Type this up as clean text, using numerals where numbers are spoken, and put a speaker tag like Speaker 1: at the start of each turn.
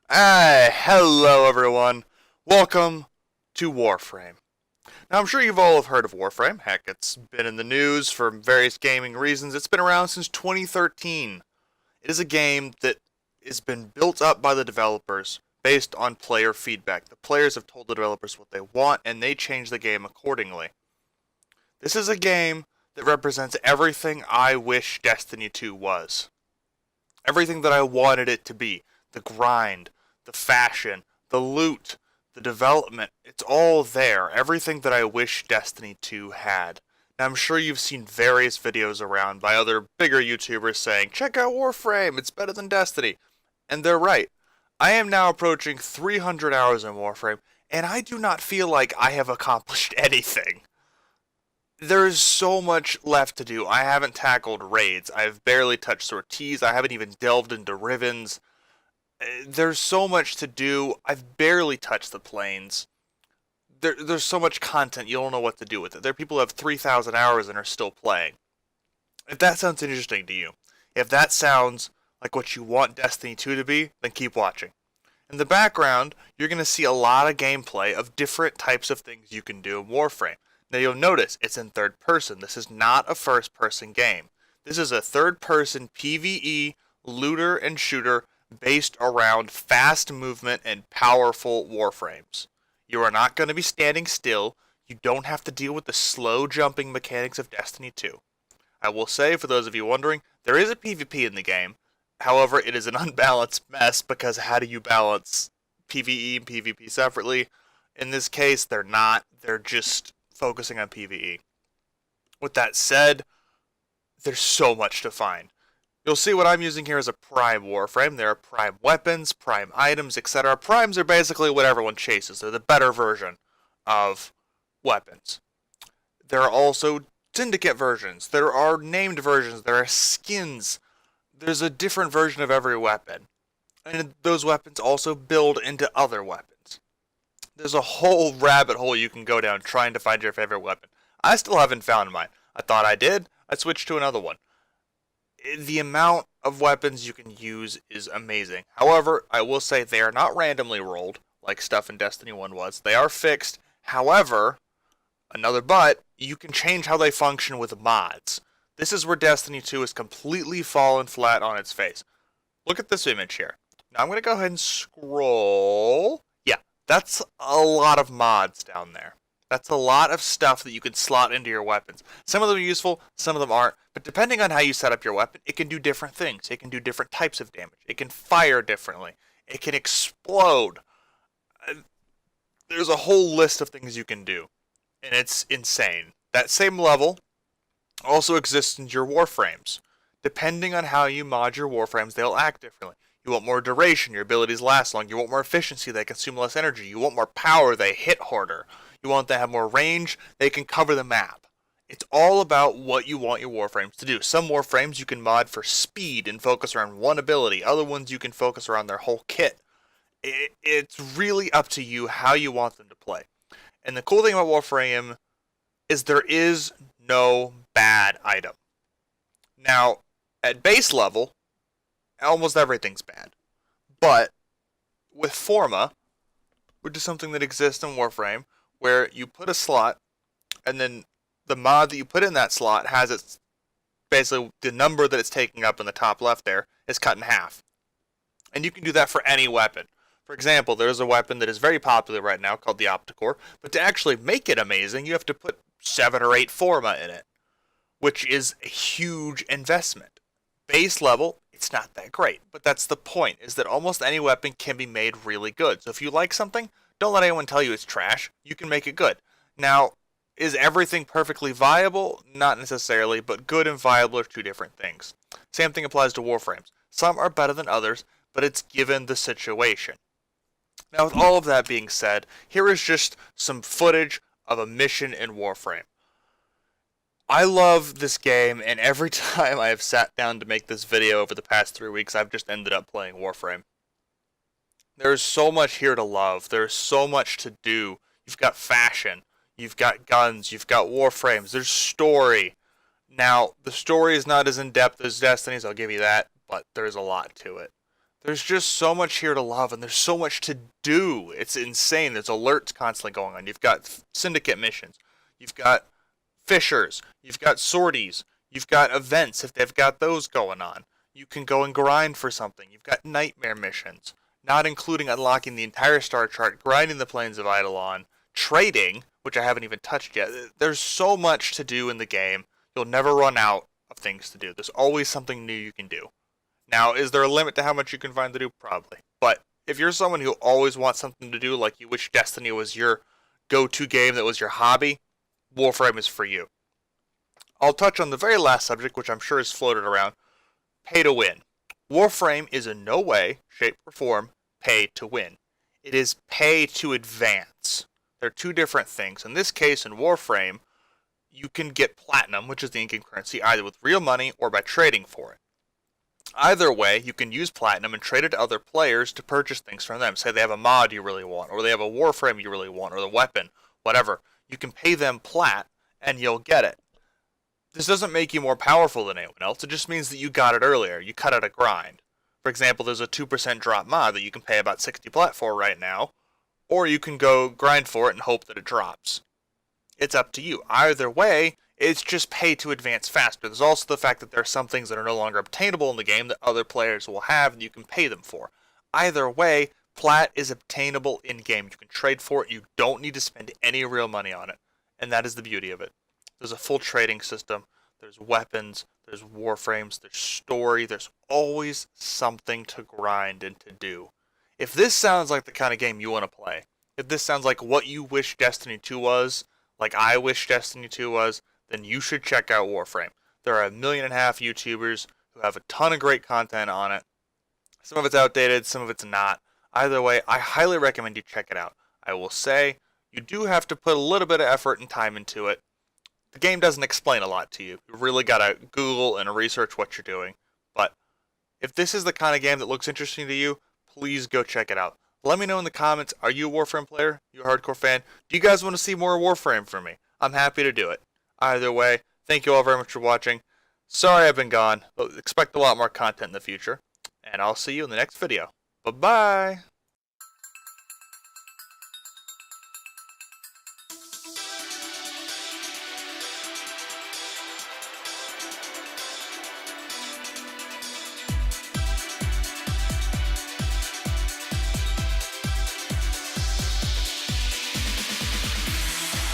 Speaker 1: Hello everyone. Welcome to Warframe. Now I'm sure you've all have heard of Warframe. Heck, it's been in the news for various gaming reasons. It's been around since 2013. It is a game that has been built up by the developers based on player feedback. The players have told the developers what they want and they change the game accordingly. This is a game that represents everything I wish Destiny 2 was. Everything that I wanted it to be. The grind, the fashion, the loot, the development, it's all there. Everything that I wish Destiny 2 had. Now, I'm sure you've seen various videos around by other bigger YouTubers saying, check out Warframe, it's better than Destiny. And they're right. I am now approaching 300 hours in Warframe, and I do not feel like I have accomplished anything. There is so much left to do. I haven't tackled raids. I've barely touched sorties. I haven't even delved into Rivens. There's so much to do. I've barely touched the planes. There's so much content, you don't know what to do with it. There are people who have 3,000 hours and are still playing. If that sounds interesting to you, if that sounds like what you want Destiny 2 to be, then keep watching. In the background, you're going to see a lot of gameplay of different types of things you can do in Warframe. Now you'll notice it's in third person. This is not a first person game. This is a third person PvE looter and shooter based around fast movement and powerful warframes. You are not going to be standing still. You don't have to deal with the slow jumping mechanics of Destiny 2. I will say, for those of you wondering, there is a PvP in the game. However, it is an unbalanced mess because how do you balance PvE and PvP separately? In this case, they're not. They're just focusing on PvE. With that said, there's so much to find. You'll see what I'm using here is a prime warframe. There are prime weapons, prime items, etc. Primes are basically what everyone chases. They're the better version of weapons. There are also syndicate versions. There are named versions. There are skins. There's a different version of every weapon. And those weapons also build into other weapons. There's a whole rabbit hole you can go down trying to find your favorite weapon. I still haven't found mine. I thought I did. I switched to another one. The amount of weapons you can use is amazing. However, I will say they are not randomly rolled, like stuff in Destiny 1 was. They are fixed. However, another but, you can change how they function with mods. This is where Destiny 2 has completely fallen flat on its face. Look at this image here. Now I'm going to go ahead and scroll. Yeah, that's a lot of mods down there. That's a lot of stuff that you can slot into your weapons. Some of them are useful, some of them aren't. But depending on how you set up your weapon, it can do different things. It can do different types of damage. It can fire differently. It can explode. There's a whole list of things you can do. And it's insane. That same level also exists in your warframes. Depending on how you mod your warframes, they'll act differently. You want more duration, your abilities last long. You want more efficiency, they consume less energy. You want more power, they hit harder. You want them to have more range, they can cover the map. It's all about what you want your warframes to do. Some warframes you can mod for speed and focus around one ability. Other ones you can focus around their whole kit. It's really up to you how you want them to play. And the cool thing about Warframe is there is no bad item. Now, at base level, almost everything's bad. But with Forma, which is something that exists in Warframe, where you put a slot, and then the mod that you put in that slot has its, basically the number that it's taking up in the top left there is cut in half. And you can do that for any weapon. For example, there's a weapon that is very popular right now called the Opticore, but to actually make it amazing, you have to put 7 or 8 Forma in it, which is a huge investment. Base level, it's not that great, but that's the point, is that almost any weapon can be made really good. So if you like something, don't let anyone tell you it's trash. You can make it good. Now, is everything perfectly viable? Not necessarily, but good and viable are two different things. Same thing applies to warframes. Some are better than others, but it's given the situation. Now, with all of that being said, here is just some footage of a mission in Warframe. I love this game, and every time I have sat down to make this video over the past 3 weeks, I've just ended up playing Warframe. There's so much here to love. There's so much to do. You've got fashion. You've got guns. You've got warframes. There's story. Now, the story is not as in-depth as Destiny's, I'll give you that, but there's a lot to it. There's just so much here to love, and there's so much to do. It's insane. There's alerts constantly going on. You've got syndicate missions. You've got fishers. You've got sorties. You've got events if they've got those going on. You can go and grind for something. You've got nightmare missions, not including unlocking the entire star chart, grinding the plains of Eidolon, trading, which I haven't even touched yet. There's so much to do in the game. You'll never run out of things to do. There's always something new you can do. Now, is there a limit to how much you can find to do? Probably. But if you're someone who always wants something to do, like you wish Destiny was your go-to game that was your hobby, Warframe is for you. I'll touch on the very last subject, which I'm sure is floated around, pay to win. Warframe is in no way, shape, or form pay to win. It is pay to advance. They're two different things. In this case, in Warframe, you can get platinum, which is the in-game currency, either with real money or by trading for it. Either way, you can use platinum and trade it to other players to purchase things from them. Say they have a mod you really want, or they have a Warframe you really want, or the weapon, whatever. You can pay them plat, and you'll get it. This doesn't make you more powerful than anyone else. It just means that you got it earlier. You cut out a grind. For example, there's a 2% drop mod that you can pay about 60 plat for right now, or you can go grind for it and hope that it drops. It's up to you. Either way, it's just pay to advance faster. There's also the fact that there are some things that are no longer obtainable in the game that other players will have and you can pay them for. Either way, plat is obtainable in-game. You can trade for it. You don't need to spend any real money on it. And that is the beauty of it. There's a full trading system. There's weapons. There's warframes. There's story. There's always something to grind and to do. If this sounds like the kind of game you want to play, if this sounds like what you wish Destiny 2 was, like I wish Destiny 2 was, then you should check out Warframe. There are 1.5 million YouTubers who have a ton of great content on it. Some of it's outdated, some of it's not. Either way, I highly recommend you check it out. I will say, you do have to put a little bit of effort and time into it. The game doesn't explain a lot to you. You really gotta Google and research what you're doing. But if this is the kind of game that looks interesting to you, please go check it out. Let me know in the comments, are you a Warframe player? You a hardcore fan? Do you guys want to see more Warframe from me? I'm happy to do it. Either way, thank you all very much for watching. Sorry I've been gone, but expect a lot more content in the future. And I'll see you in the next video. Bye-bye!